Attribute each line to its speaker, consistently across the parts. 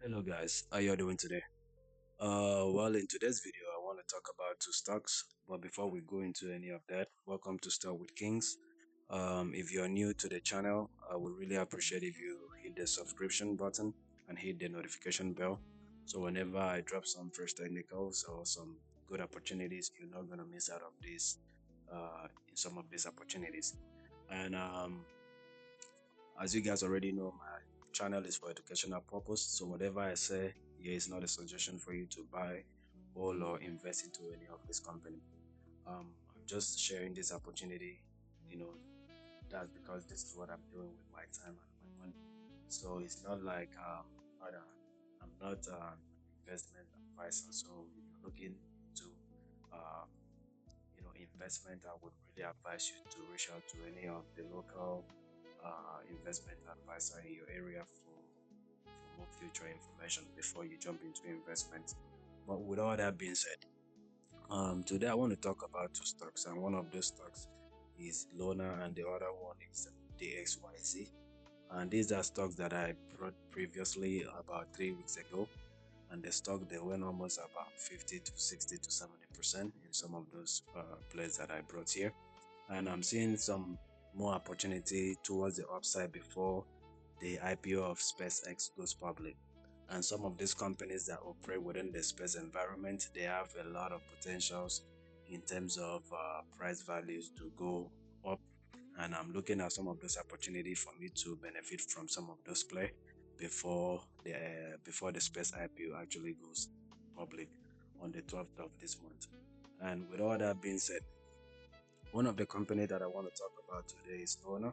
Speaker 1: Hello guys, how you doing today? Well, in today's video, I want to talk about two stocks. But before we go into any of that, welcome to Stock with Kings. If you're new to the channel, I would really appreciate if you hit the subscription button and hit the notification bell. So whenever I drop some fresh technicals or some good opportunities, you're not gonna miss out of this. In some of these opportunities. And as you guys already know, my channel is for educational purpose. So whatever I say here is not a suggestion for you to buy, hold, or invest into any of this company. I'm just sharing this opportunity. You know, that's because this is what I'm doing with my time and my money. So it's not like not a- I'm not an investment advisor. So if you're looking into uh, investment, I would really advise you to reach out to any of the local investment advisor in your area for more future information before you jump into investment. But with all that being said, today I want to talk about two stocks, and one of those stocks is Lona, and the other one is DXYZ. And these are stocks that I brought previously about 3 weeks ago, and the stock they went almost about 50 to 60 to 70% in some of those plays that I brought here. And I'm seeing some more opportunity towards the upside before the IPO of SpaceX goes public. And some of these companies that operate within the space environment, they have a lot of potentials in terms of price values to go up. And I'm looking at some of those opportunities for me to benefit from some of those play before the space IPO actually goes public on the 12th of this month. And with all that being said, one of the company that I want to talk about today is Lona.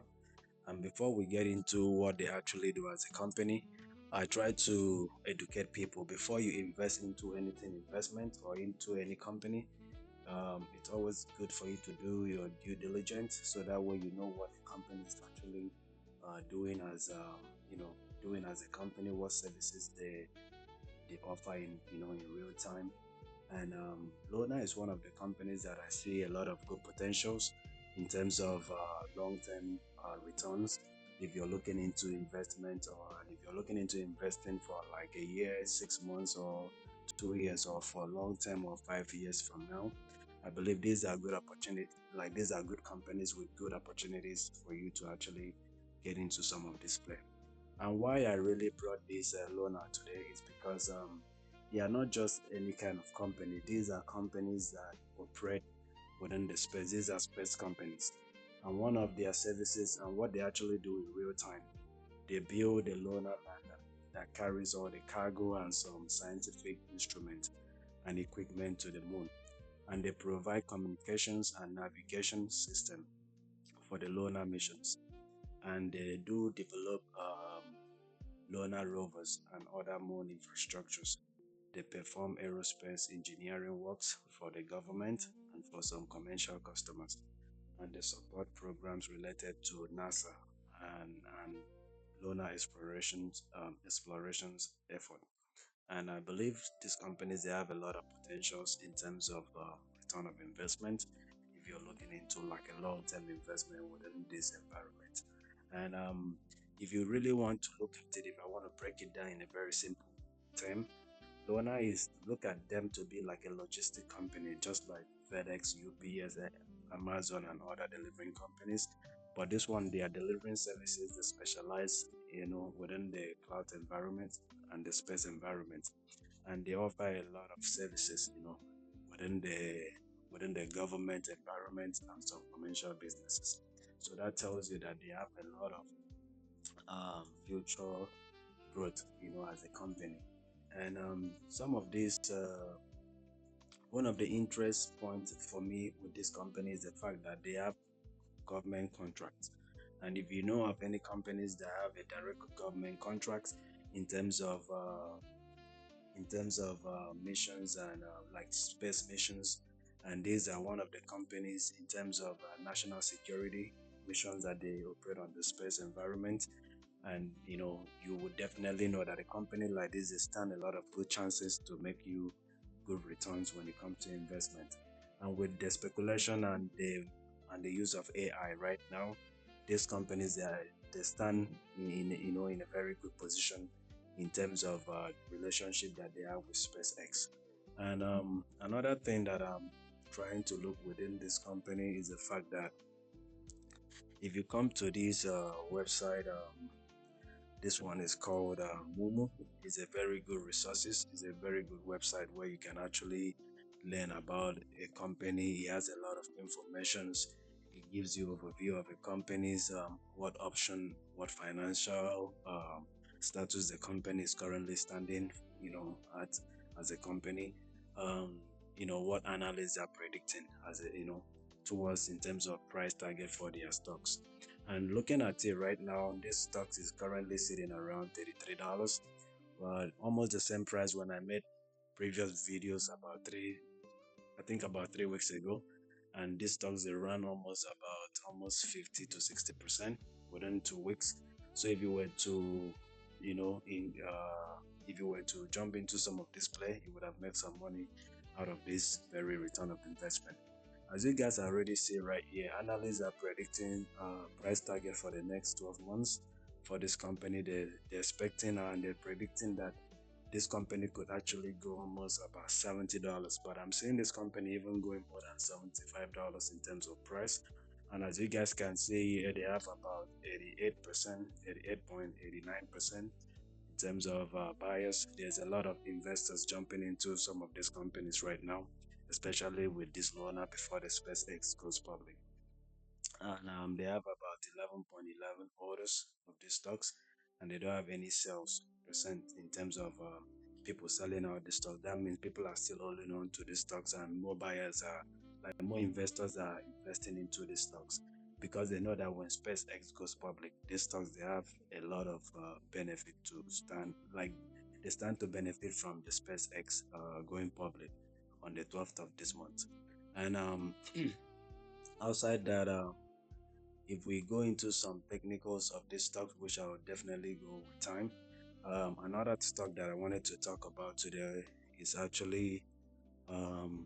Speaker 1: And before we get into what they actually do as a company, I try to educate people before you invest into anything investment or into any company. It's always good for you to do your due diligence so that way you know what the company is actually doing as doing as a company, what services they offer in real time. And Lona is one of the companies that I see a lot of good potentials in terms of long-term returns. If you're looking into investment, or if you're looking into investing for like a year, 6 months, or 2 years, or for long term, or 5 years from now, I believe these are good opportunities. Like these are good companies with good opportunities for you to actually get into some of this play. And why I really brought this loan out today is because they are not just any kind of company. These are companies that operate within the space. These are space companies. And one of their services and what they actually do in real time, they build a lunar lander that carries all the cargo and some scientific instruments and equipment to the moon. And they provide communications and navigation system for the lunar missions. And they do develop lunar rovers and other moon infrastructures. They perform aerospace engineering works for the government and for some commercial customers. And they support programs related to NASA and lunar explorations effort. And I believe these companies they have a lot of potentials in terms of return of investment if you're looking into like a long-term investment within this environment. And if you really want to look at it, if I want to break it down in a very simple term, Lona is look at them to be like a logistic company, just like FedEx, UPS, Amazon, and other delivering companies. But this one, they are delivering services that specialize, within the cloud environment and the space environment, and they offer a lot of services, within the government environment and some commercial businesses. So that tells you that they have a lot of future growth, as a company. And some of these, one of the interest points for me with this company is the fact that they have government contracts. And if you know of any companies that have a direct government contracts in terms of missions and like space missions, and these are one of the companies in terms of national security missions that they operate on the space environment. And you would definitely know that a company like this is stand a lot of good chances to make you good returns when it comes to investment. And with the speculation and the use of AI right now, these companies they stand in a very good position in terms of relationship that they have with SpaceX. And another thing that I'm trying to look within this company is the fact that if you come to this website, this one is called Mumu. It's a very good resources. It's a very good website where you can actually learn about a company. It has a lot of informations. It gives you overview of a company's what option, what financial status the company is currently standing, at as a company. Um, what analysts are predicting as a, towards in terms of price target for their stocks. And looking at it right now, this stock is currently sitting around $33, but almost the same price when I made previous videos I think about 3 weeks ago. And these stocks they run almost 50 to 60% within 2 weeks. So if you were to, you know, in if you were to jump into some of this play, you would have made some money out of this very return of investment. As you guys already see right here, analysts are predicting price target for the next 12 months for this company. They're expecting and they're predicting that this company could actually go almost about $70. But I'm seeing this company even going more than $75 in terms of price. And as you guys can see here, they have about 88%, 88.89% in terms of buyers. There's a lot of investors jumping into some of these companies right now, especially with this loaner before the SpaceX goes public. And they have about 11.11 orders of these stocks, and they don't have any sales percent in terms of people selling out the stock. That means people are still holding on to the stocks, and more buyers are like more investors are investing into the stocks because they know that when SpaceX goes public, these stocks they have a lot of benefit to stand like they stand to benefit from the SpaceX going public on the 12th of this month. And outside that, if we go into some technicals of this stock, which I will definitely go with time, another stock that I wanted to talk about today is actually um,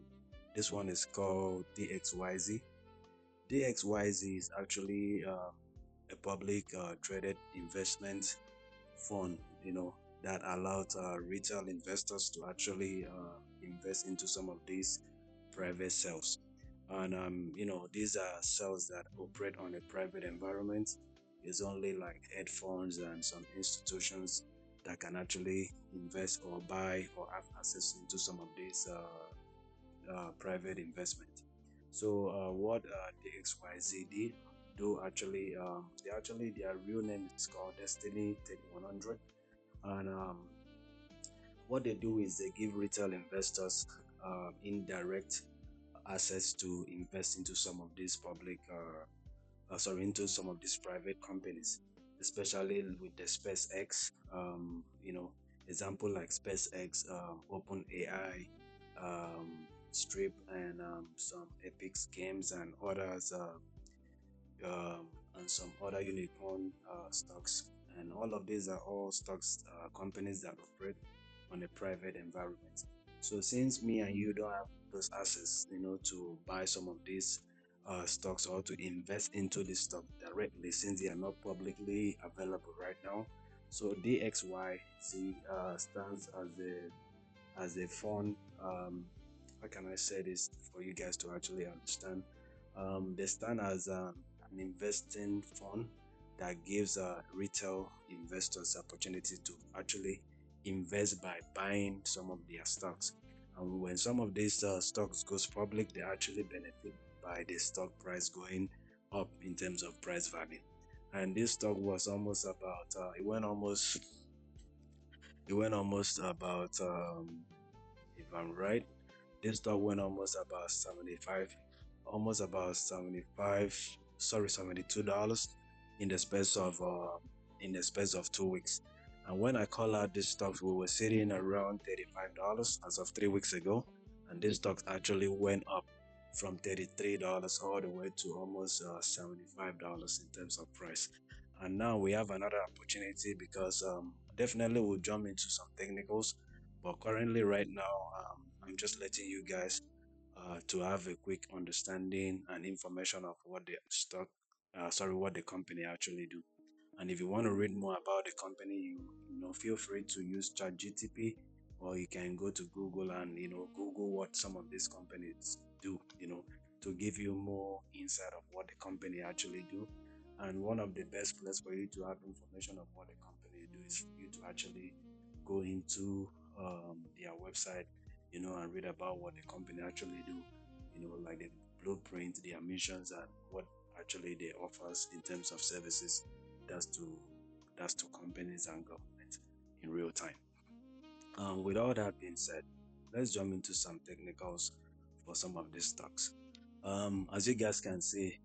Speaker 1: this one is called DXYZ. DXYZ is actually a public traded investment fund, that allows retail investors to actually invest into some of these private cells. And these are cells that operate on a private environment. It's only like hedge funds and some institutions that can actually invest or buy or have access into some of these private investment. So what the XYZ did do actually, their real name is called Destiny 3100, and what they do is they give retail investors indirect access to invest into some of these into some of these private companies, especially with the SpaceX. Example like SpaceX, OpenAI, Strip, and some Epic Games and others, and some other unicorn stocks. And all of these are all stocks, companies that operate on a private environment. So since me and you don't have those access, to buy some of these stocks or to invest into this stock directly, since they are not publicly available right now. So DXYZ stands as a fund. How can I say this for you guys to actually understand? They stand as an investing fund that gives retail investors opportunity to actually invest by buying some of their stocks. And when some of these stocks goes public, they actually benefit by the stock price going up in terms of price value. And this stock was almost about it went almost about if I'm right, this stock went almost about 75, sorry, $72 in the space of 2 weeks. And when I call out this stocks, we were sitting around $35 as of 3 weeks ago, and this stock actually went up from $33 all the way to almost $75 in terms of price. And now we have another opportunity because definitely we'll jump into some technicals, but currently right now I'm just letting you guys to have a quick understanding and information of what the what the company actually do. And if you want to read more about the company, feel free to use ChatGTP, or you can go to Google and Google what some of these companies do, to give you more insight of what the company actually do. And one of the best place for you to have information of what the company do is for you to actually go into their website, and read about what the company actually do, like the blueprint, their missions, and what actually they offers in terms of services. That's to that's to companies and government in real time. With all that being said, let's jump into some technicals for some of these stocks. As you guys can see,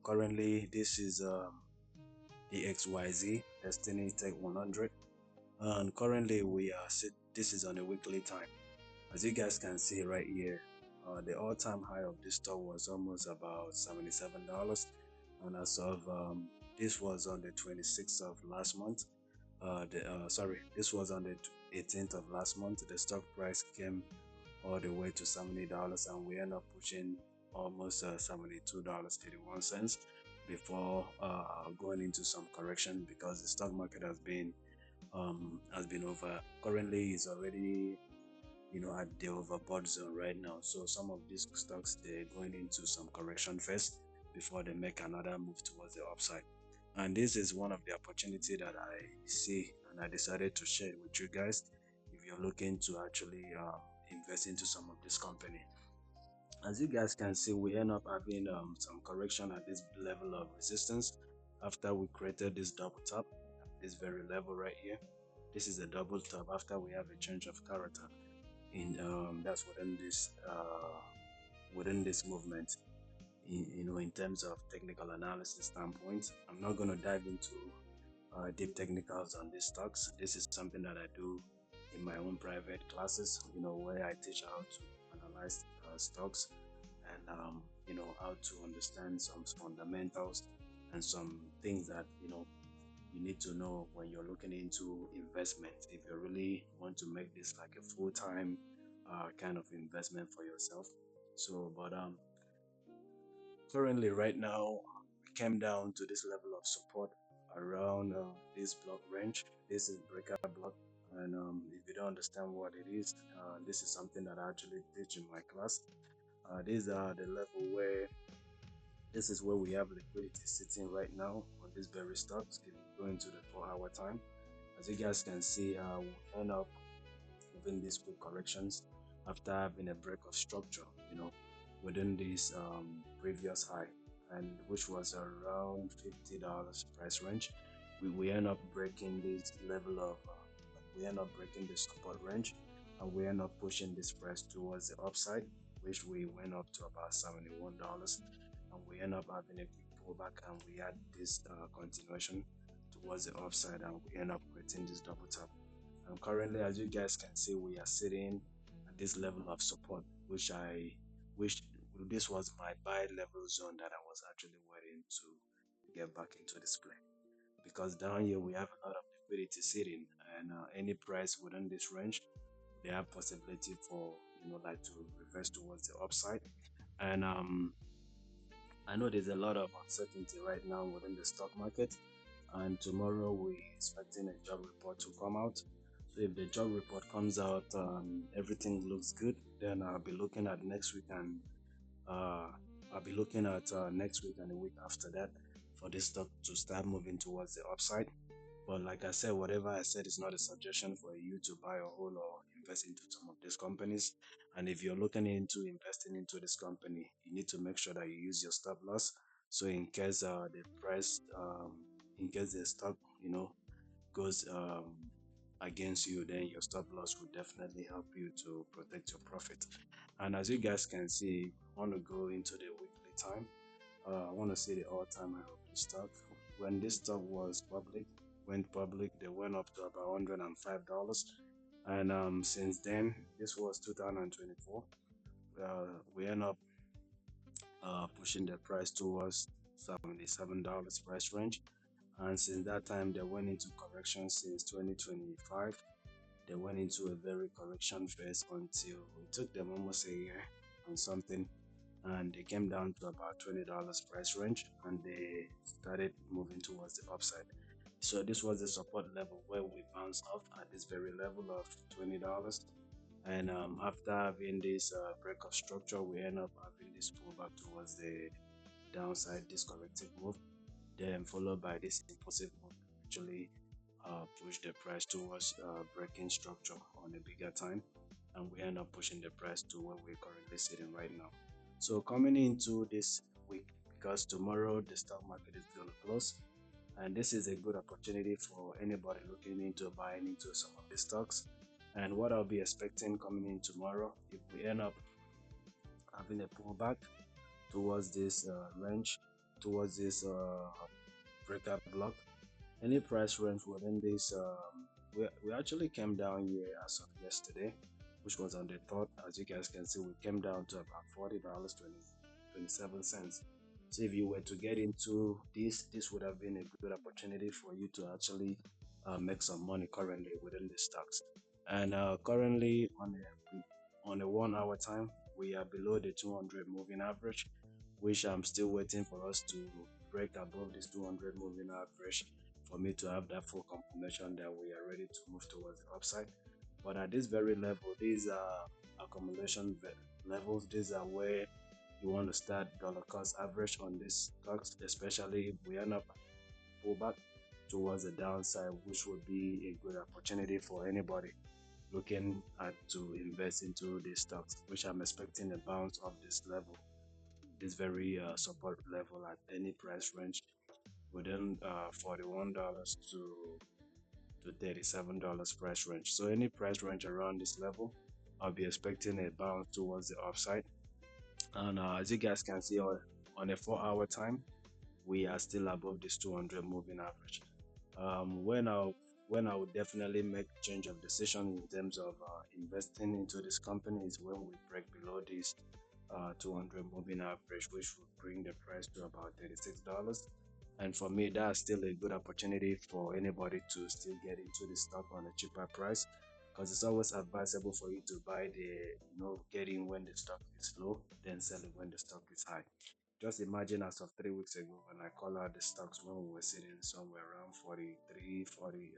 Speaker 1: currently this is the XYZ Destiny Tech 100, and currently this is on a weekly time. As you guys can see right here, the all-time high of this stock was almost about $77, and as of this was on the 26th of last month. This was on the 18th of last month. The stock price came all the way to $70, and we end up pushing almost $72.81 before going into some correction, because the stock market has been over. Currently, is already at the overbought zone right now. So some of these stocks, they're going into some correction first before they make another move towards the upside. And this is one of the opportunity that I see, and I decided to share it with you guys. If you're looking to actually invest into some of this company, as you guys can see, we end up having some correction at this level of resistance after we created this double top at this very level right here. This is a double top after we have a change of character in that's within this movement, in terms of technical analysis standpoint. I'm not going to dive into deep technicals on these stocks. This is something that I do in my own private classes, where I teach how to analyze stocks, and how to understand some fundamentals and some things that you need to know when you're looking into investment, if you really want to make this like a full-time kind of investment for yourself. So, but currently right now, we came down to this level of support around this block range. This is breaker block, and if you don't understand what it is, this is something that I actually teach in my class. These are the level where this is where we have liquidity sitting right now on this very stocks. If you go into the 4-hour time, as you guys can see, we end up having these quick corrections after having a break of structure, within this previous high, and which was around $50 price range. We end up breaking this level of, we end up breaking the support range, and we end up pushing this price towards the upside, which we went up to about $71, and we end up having a quick pullback, and we had this continuation towards the upside, and we end up creating this double top. And currently, as you guys can see, we are sitting at this level of support, which this was my buy level zone that I was actually waiting to get back into display. Because down here we have a lot of liquidity sitting, and any price within this range, they have possibility for like to reverse towards the upside. And I know there's a lot of uncertainty right now within the stock market, and tomorrow we're expecting a job report to come out. So if the job report comes out, everything looks good, then I'll be looking at next week, and uh, next week and the week after that for this stock to start moving towards the upside. But like I said, whatever I said is not a suggestion for you to buy or hold or invest into some of these companies. And if you're looking into investing into this company, you need to make sure that you use your stop loss. So in case the stock, goes against you, then your stop loss will definitely help you to protect your profit. And as you guys can see, I want to go into the weekly time. I want to see the all-time high of this stock. When this stock went public, they went up to about $105, and since then, this was 2024. We end up pushing the price towards $77 price range, and since that time, they went into correction. Since 2025, they went into a very correction phase until it took them almost a year and something, and they came down to about $20 price range, and they started moving towards the upside. So this was the support level where we bounced off at this very level of $20. And after having this break of structure, we end up having this pullback towards the downside, this corrective move, then followed by this impulsive move, actually push the price towards breaking structure on a bigger time, and we end up pushing the price to where we're currently sitting right now. So coming into this week, because tomorrow the stock market is going to close, and this is a good opportunity for anybody looking into buying into some of these stocks. And what I'll be expecting coming in tomorrow, if we end up having a pullback towards this range, towards this breaker block, any price range within this, we actually came down here as of yesterday, which was on the third. As you guys can see, we came down to about $40, 27 cents. So if you were to get into this would have been a good opportunity for you to actually make some money currently within the stocks. And currently on a 1 hour time, we are below the 200 moving average, which I'm still waiting for us to break above this 200 moving average for me to have that full confirmation that we are ready to move towards the upside. But at this very level, these are accumulation levels. These are where you want to start dollar cost average on these stocks, especially if we end up pullback towards the downside, which would be a good opportunity for anybody looking at to invest into these stocks, which I'm expecting a bounce of this level, this very support level at any price range within $41 to $37 price range. So any price range around this level, I'll be expecting a bounce towards the upside. And as you guys can see on a 4 hour time, we are still above this 200 moving average. When I would definitely make change of decision in terms of investing into this company is when we break below this 200 moving average, which would bring the price to about $36. And for me, that's still a good opportunity for anybody to still get into the stock on a cheaper price, because it's always advisable for you to buy get in when the stock is low, then sell it when the stock is high. Just imagine as of 3 weeks ago when I call out the stocks when we were sitting somewhere around 43, 40,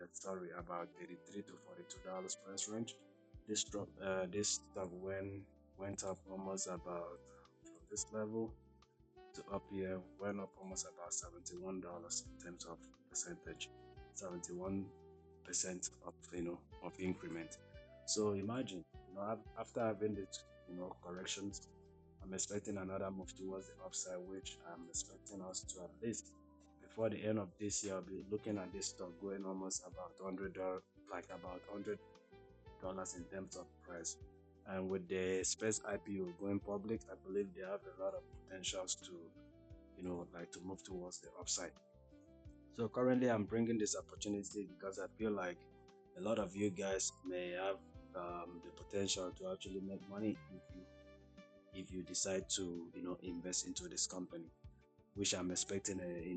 Speaker 1: about 33 to $42 price range. This stock went up almost about from this level to up here, went up almost about $71 in terms of percentage, 71% of of increment. So imagine, after having the corrections, I'm expecting another move towards the upside, which I'm expecting us to at least before the end of this year, I'll be looking at this stock going almost about $100, like about $100 in terms of price. And with the Space IPO going public, I believe they have a lot of potentials to, like to move towards the upside. So currently, I'm bringing this opportunity because I feel like a lot of you guys may have the potential to actually make money if you decide to invest into this company, which I'm expecting a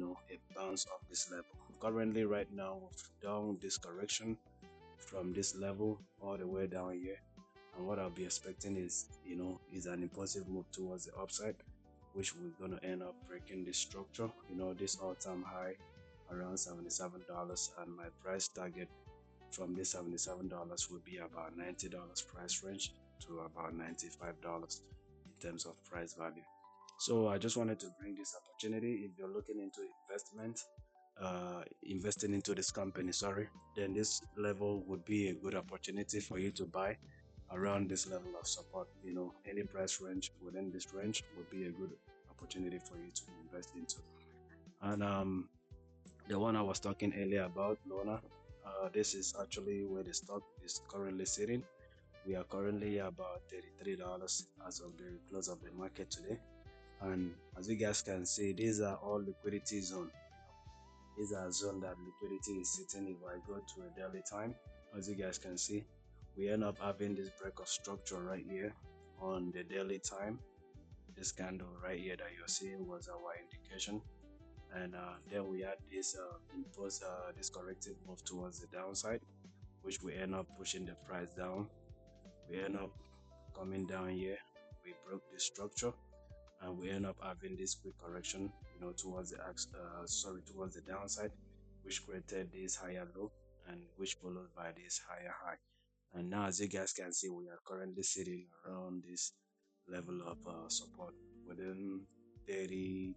Speaker 1: bounce of this level. Currently, right now, we've done this correction from this level all the way down here, and what I'll be expecting is an impulsive move towards the upside, which we're gonna end up breaking this structure, this all-time high around $77, and my price target from this $77 would be about $90 price range to about $95 in terms of price value. So I just wanted to bring this opportunity. If you're looking into investing into this company, sorry, then this level would be a good opportunity for you to buy around this level of support. Any price range within this range would be a good opportunity for you to invest into. And the one I was talking earlier about, Lona, this is actually where the stock is currently sitting. We are currently about $33 as of the close of the market today. And as you guys can see, these are all liquidity zone. These are zone that liquidity is sitting. If I go to a daily time, as you guys can see, we end up having this break of structure right here on the daily time. This candle right here that you're seeing was our indication, and then we had this corrective move towards the downside, which we end up pushing the price down. We end up coming down here. We broke the structure, and we end up having this quick correction, towards the downside, which created this higher low and which followed by this higher high. And now, as you guys can see, we are currently sitting around this level of support within $32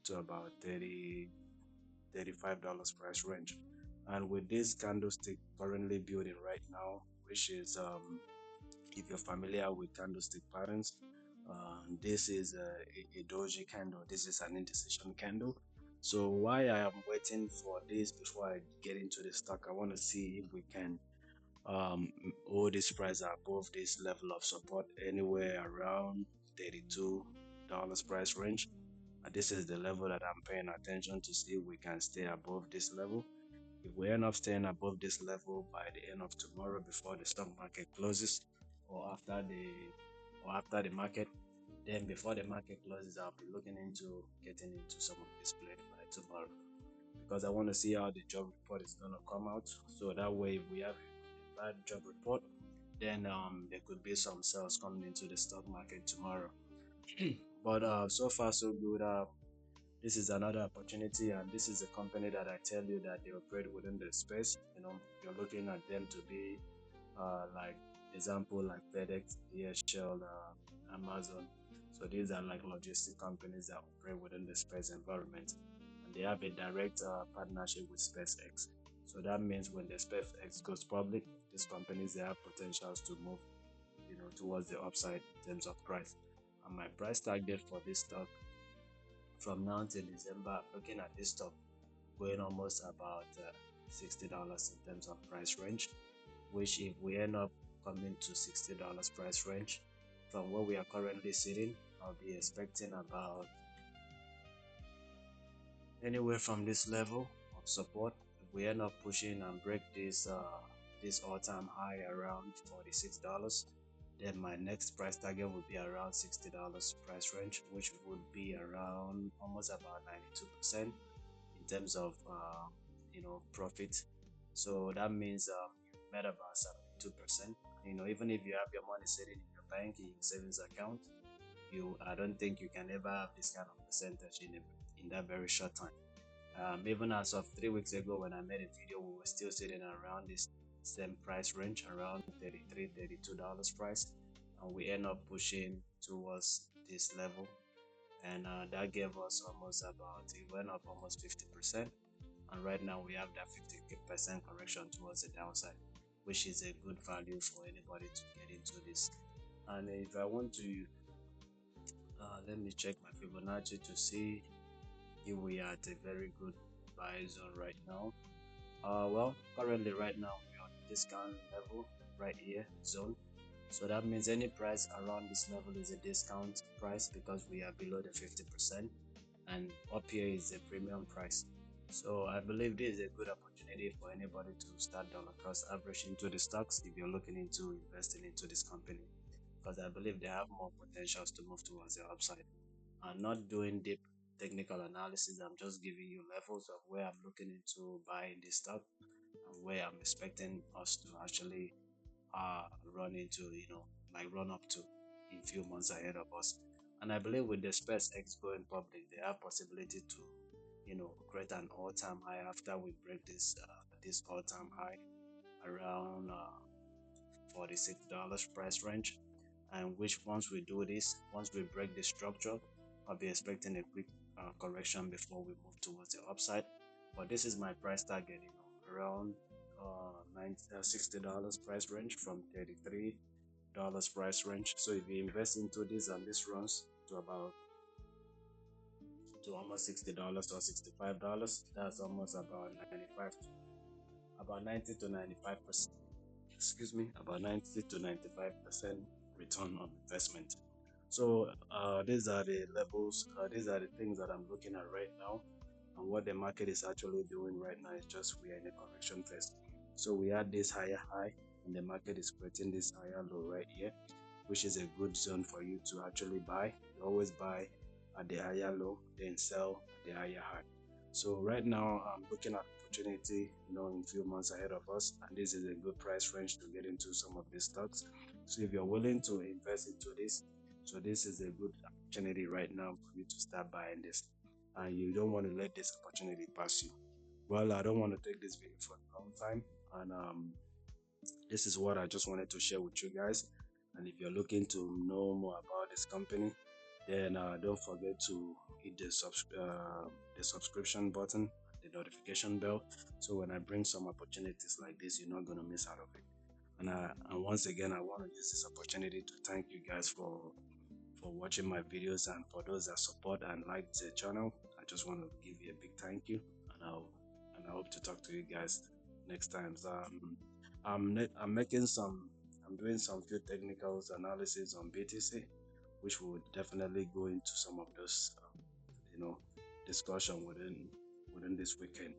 Speaker 1: to about 30 $35 price range. And with this candlestick currently building right now, which is if you're familiar with candlestick patterns, this is a doji candle. This is an indecision candle. So why I am waiting for this before I get into the stock, I want to see if we can hold this price above this level of support anywhere around $32 price range. And this is the level that I'm paying attention to see if we can stay above this level. If we end up staying above this level by the end of tomorrow before the stock market closes, or after the market, then before the market closes, I'll be looking into getting into some of this play by tomorrow because I want to see how the job report is gonna come out. So that way, if we have a bad job report, then there could be some sales coming into the stock market tomorrow. But so far so good. This is another opportunity, and this is a company that I tell you that they operate within the space. You know, you're looking at them to be like example like FedEx, DHL, Amazon. So these are like logistic companies that operate within the space environment, and they have a direct partnership with SpaceX. So that means when the SpaceX goes public, these companies they have potentials to move, towards the upside in terms of price. And my price target for this stock from now till December, I'm looking at this stock going almost about $60 in terms of price range, which if we end up coming to $60 price range from where we are currently sitting, I'll be expecting about anywhere from this level of support. If we end up pushing and break this all-time high around $46, then my next price target would be around $60 price range, which would be around almost about 92% in terms of profit. So that means you made about 72%. Even if you have your money sitting in your bank in your savings account, I don't think you can ever have this kind of percentage in that very short time. Even as of 3 weeks ago when I made a video, we were still sitting around this same price range, around $33, $32 price, and we end up pushing towards this level, and that gave us almost about, it went up almost 50%, and right now we have that 50% correction towards the downside, which is a good value for anybody to get into this. And if I want to let me check my Fibonacci to see if we are at a very good buy zone right now. Well, currently right now we're on discount level right here zone. So that means any price around this level is a discount price because we are below the 50%, and up here is a premium price. So I believe this is a good opportunity for anybody to start dollar cost average into the stocks if you're looking into investing into this company, because I believe they have more potentials to move towards the upside. I'm not doing deep technical analysis. I'm just giving you levels of where I'm looking into buying this stock and where I'm expecting us to actually uh, run into, like run up to in few months ahead of us. And I believe with the SpaceX going public, they have possibility to, create an all-time high after we break this all-time high around $46 price range. And which once we do this, once we break the structure, I'll be expecting a quick correction before we move towards the upside. But this is my price target, around $60 price range from $33 price range. So if you invest into this and this runs to almost $60 or $65, that's almost about 90 to 95%. Excuse me, about 90 to 95% return on investment. So these are the levels, these are the things that I'm looking at right now. And what the market is actually doing right now is just we are in a correction phase. So we had this higher high, and the market is creating this higher low right here, which is a good zone for you to actually buy. You always buy at the higher low, then sell at the higher high. So right now I'm looking at opportunity, in few months ahead of us, and this is a good price range to get into some of these stocks. So if you're willing to invest into this, so this is a good opportunity right now for you to start buying this, and you don't want to let this opportunity pass you. Well, I don't want to take this video for a long time, and this is what I just wanted to share with you guys. And if you're looking to know more about this company, then don't forget to hit the subscription button, the notification bell, so when I bring some opportunities like this, you're not gonna miss out of it. And once again, I want to use this opportunity to thank you guys for watching my videos, and for those that support and like the channel. I just want to give you a big thank you, and I hope to talk to you guys next time. So, I'm making some, I'm doing some few technicals analysis on BTC, which will definitely go into some of those you know discussion within this weekend.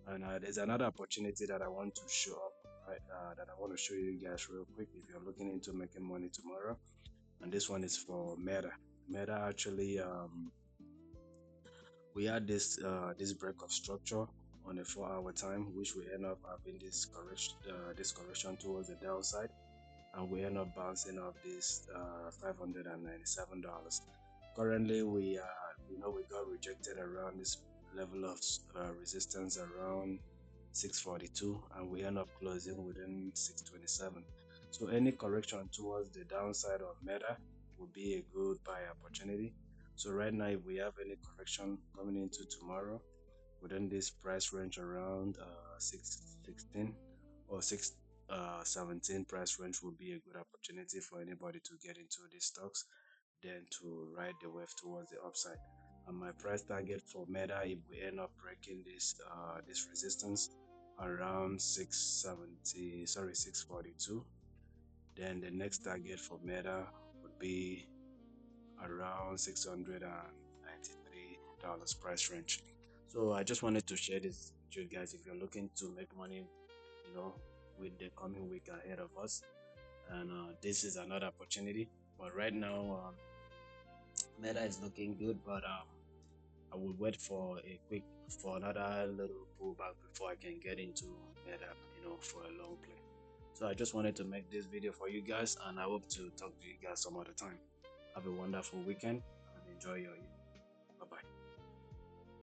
Speaker 1: And there's another opportunity that I want to show up, right? That I want to show you guys real quick if you're looking into making money tomorrow. And this one is for Meta. Meta actually, we had this break of structure on a 4 hour time, which we end up having this correction towards the downside, and we end up bouncing off this $597. Currently, we got rejected around this level of resistance around 642, and we end up closing within 627. So any correction towards the downside of Meta would be a good buy opportunity. So right now, if we have any correction coming into tomorrow within this price range around 616 or 617 price range, will be a good opportunity for anybody to get into these stocks, then to ride the wave towards the upside. And my price target for Meta, if we end up breaking this resistance around 670, sorry, 642, then the next target for Meta would be around $693 price range. So I just wanted to share this with you guys. If you're looking to make money, you know, with the coming week ahead of us, and this is another opportunity. But right now, Meta is looking good, but I will wait for another little pullback before I can get into Meta, for a long play. So I just wanted to make this video for you guys, and I hope to talk to you guys some other time. Have a wonderful weekend and enjoy your evening.